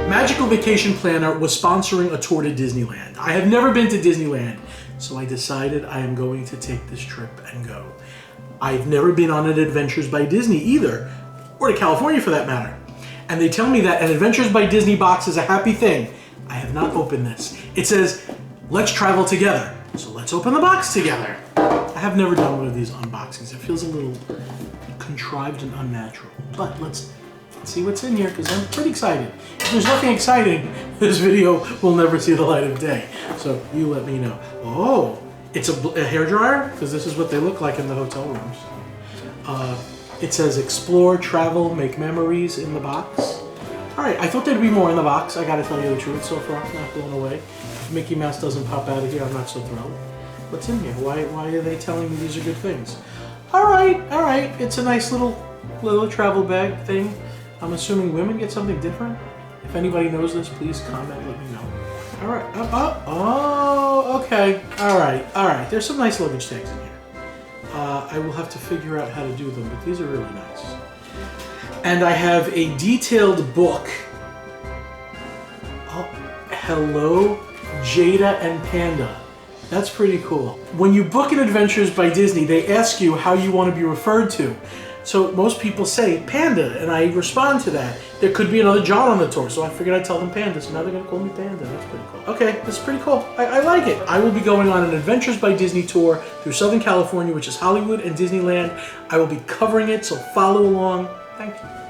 Magical Vacation Planner was sponsoring a tour to Disneyland. I have never been to Disneyland, so I decided I am going to take this trip and go. I've never been on an Adventures by Disney either, or to California for that matter. And they tell me that an Adventures by Disney box is a happy thing. I have not opened this. It says, let's travel together. So let's open the box together. I have never done one of these unboxings. It feels a little contrived and unnatural, but let's see what's in here because I'm pretty excited. If there's nothing exciting, this video will never see the light of day. So you let me know. Oh, it's a hairdryer because this is what they look like in the hotel rooms. It says explore, travel, make memories in the box. All right, I thought there'd be more in the box. I gotta tell you the truth so far, I'm not blown away. If Mickey Mouse doesn't pop out of here, I'm not so thrilled. What's in here? Why are they telling me these are good things? All right, it's a nice little travel bag thing. I'm assuming women get something different. If anybody knows this, please comment, let me know. All right, oh, okay, all right. There's some nice luggage tags in here. I will have to figure out how to do them, but these are really nice. And I have a detailed book. Oh, hello, Jada and Panda. That's pretty cool. When you book an Adventures by Disney, they ask you how you want to be referred to. So most people say Panda, and I respond to that. There could be another John on the tour, so I figured I'd tell them Panda, so now they're gonna call me Panda. That's pretty cool. Okay, that's pretty cool. I like it. I will be going on an Adventures by Disney tour through Southern California, which is Hollywood and Disneyland. I will be covering it, so follow along. Thank you.